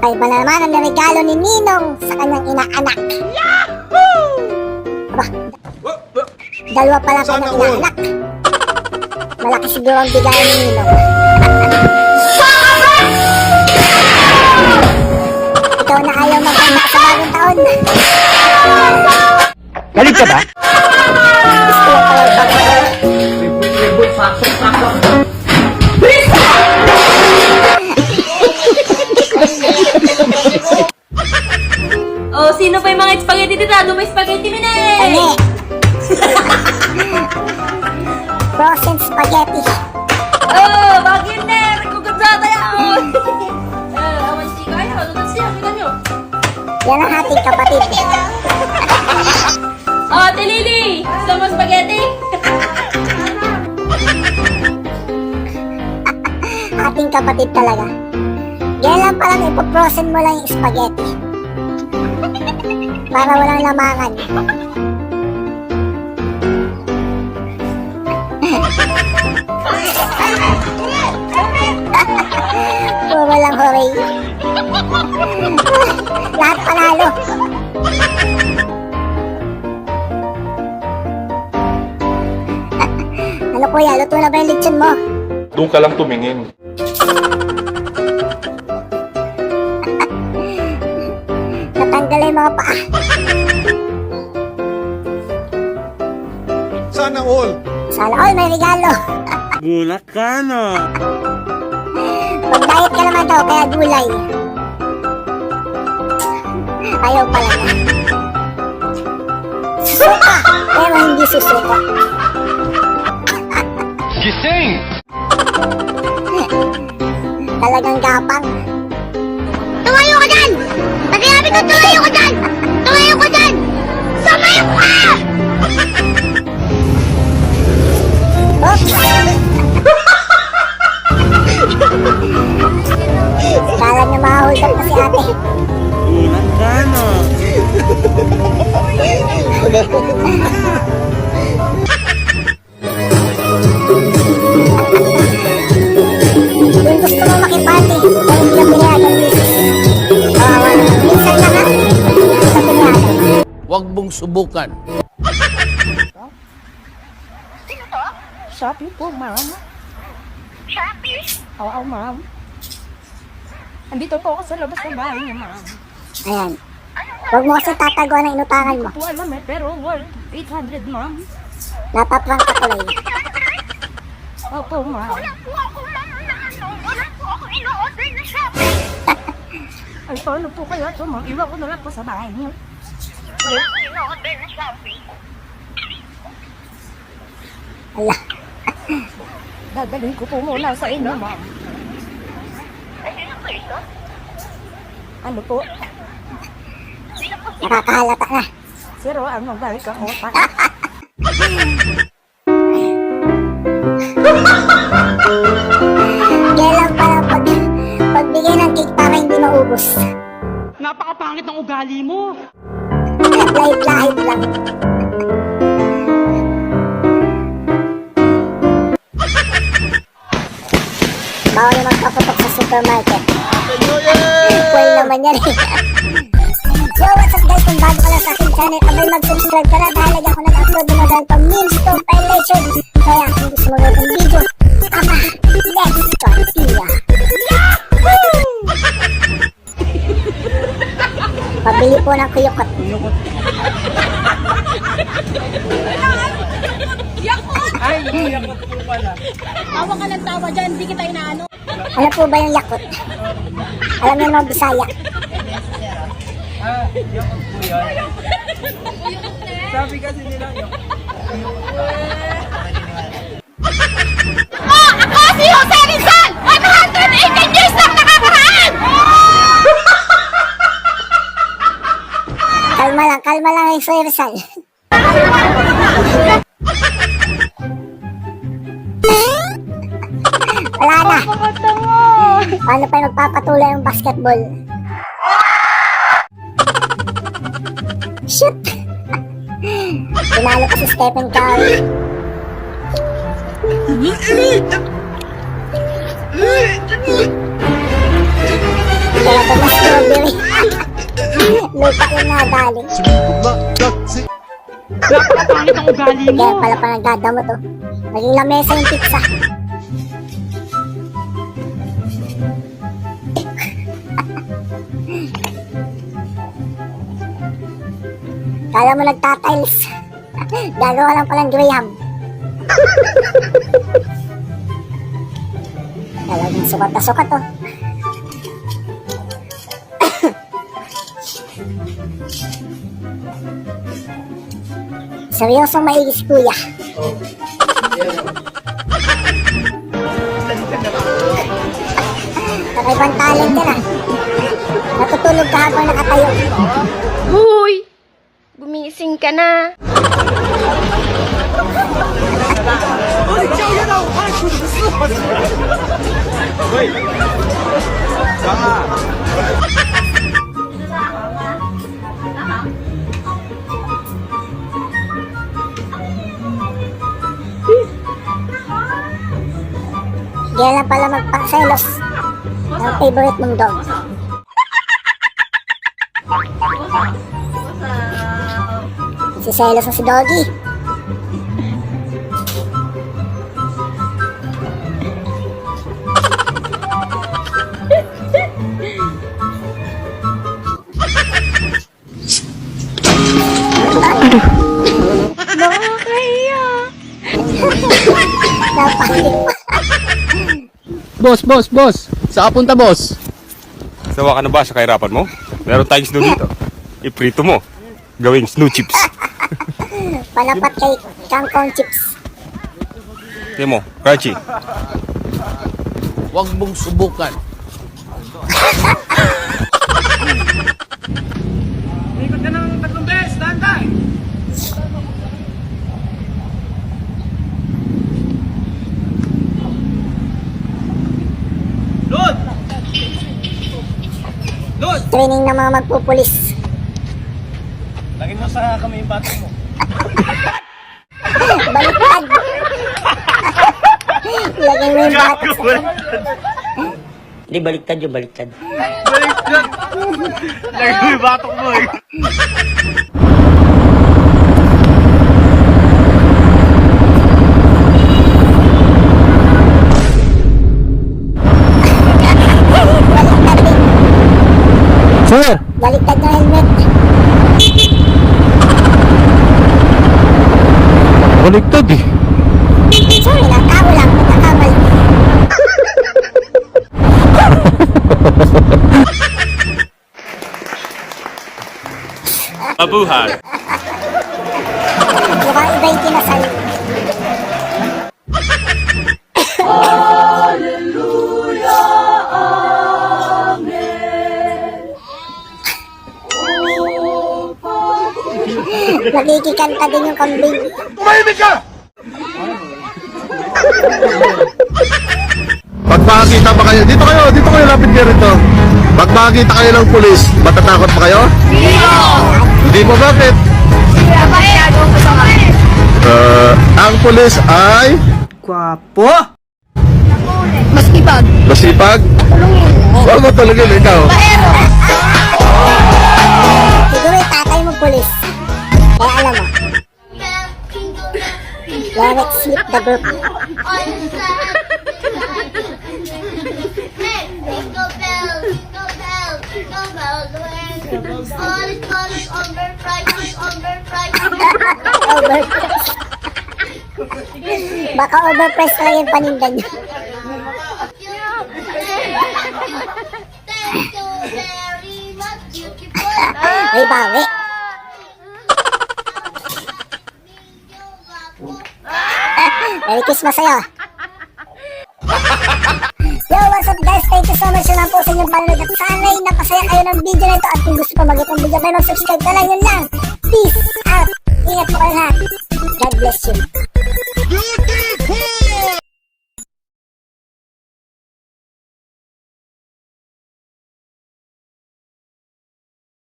Kakaiba na naman ang regalo ni Ninong sa kanyang inaanak. Aba, dalawa pala kanyang inaanak. Malaki siguro ang bigay ni Ninong. Ikaw na ayaw maghanda sa bagong taon. Galit ka ba? Gusto lang pala Oh, sino pa yung mga spaghetti titado? May spaghetti mine! Ani! Frozen spaghetti. Oh, Wagner! Kukutsata yan! Awan si Kaya, lutas siya, kita nyo. Yan ang ating kapatid. Oh, Ate Lily! Gusto mo spaghetti? Ating kapatid talaga. Yan lang palang ipoprosen mo lang yung spaghetti. Para walang lamangan. Puro walang hooray. Lahat panalo. Ano kuya, luto na ba yung lechon mo? Doon ka lang tumingin. Natanggal yung mga paa. Sana all. Sana all may regalo. Gulat ka, no? Mag-diet ka naman daw, kaya gulay. Ayaw pala na. Susuka! Pero hindi susuka. Gising! Talagang gapang. Tumayo ka dyan! Nagsabi ko, tumayo ka dyan! Tumayo ka dyan! Sumayo ka! Oops! Kala niyo ma-hold up na si ate. Gulat ka, no? Kung gusto mo makipati, dahil hindi ang pinayagan misis. Kawawa na. Minsan lang ha? Sa pinayagan. Huwag mong subukan. Shopee po, ma'am. Shopee? Oo, ma'am. Andito po ako sa labas ng bahay niya, ma'am. Ayan. Huwag mo kasi tataguan ang inutangan mo. Po alam eh, pero worth 800, ma'am. Natatwang ka tuloy. Opo, ma'am. Ay, paano po kaya ito, ma'am? Iwan ko na lang po sa bahay niyo. Ala. Dadalhin ko po muna sa inyo, ma'am. Ano po? Nakakahalata na. Zero, ang magbalik ang utang. Kaya lang pala pagbigay ng cake para hindi maubos. Napakapangit ng ugali mo. Lahit-lahit lang. Bawal na magpaputok sa supermarket. Well naman yan eh. So what's up guys, kung bago ka lang sa aking channel, abay mag-subscribe ka na dahil lagi ako nag-upload na dahil pang memes, compilation. Kaya kung gusto mo ng video, let's continue. Pabili po ng kuyukot. Ay, yakot po pala. Tawa ka ng tawa dyan, hindi kita inaano. Ano po ba yung yakot? Alam niyo mga Bisaya. Ah, yakot po yan. Sabi kasi nila, yakot. Ako si Jose Rizal! 118 years lang nakakaraan! Kalma lang yung Sir Rizal. Wala na. Paano pa yung magpapatuloy yung basketball? Shoot! Pinalo ko si Stephen Curry. Kaya mas Lupa yung nadali. Napakapangit ang ugali mo. Kaya pala pa nagdadamot oh. Naging lamesa yung pizza. Kala mo nagtatiles. Gagawa lang palang Graham. Talagang sukat na sukat oh. Seryosong maigi si kuya. Kakaibang talent yan ah. Natutulog ka habang nakatayo. Huy! Gumising ka na. Kaya lang pala magpaselos ng favorite mong dog. Si selos na si Doggy. Nakakahiya. Napakit. Boss. Saan ka punta, boss? Sawa ka na ba sa kahirapan mo? Meron tayong snow dito. Iprito mo. Gawing snow chips. Palapat kay kangkong chips. Tingnan mo, crunchy. Huwag mong subukan. Ikot ka ng 3 beses, dahan-dahan. Lord! Lord! Training ng mga magpupulis. Lagyan mo sa kamay yung bato mo. Baliktad. Lagay mo yung bata. Hindi, baliktad yung baliktad. Lagyan mo yung batok mo eh. Baliktad din. Sir! Baliktad ng helmet. Baliktad eh. Sorry lang, tao lang. Nagkakamali. Mabuhay. Mukhang iba yung kinasal. Nagkikikanta din yung kambing. Pag makakita pa kayo, dito kayo, lapit kayo rito. Pag makakita kayo ng pulis, matatakot pa kayo? Hindi mo, bakit? Ang pulis ay Masipag. masipag? Huwag mo tulungin, ikaw. Siguro yung tatay mo pulis. Kaya alam mo. Let it slip the group. Overpress. Baka overpress lang yung paninda niyo. Ay, bawi. Merry Christmas sa'yo. Yo, what's up guys? Thank you so much na lang po sa inyong panonood at sana'y napasaya kayo ng video na ito at kung gusto pa mag-itong video kayo, subscribe ka lang, yun lang. Peace out. Ingat po kayo lahat. God bless you.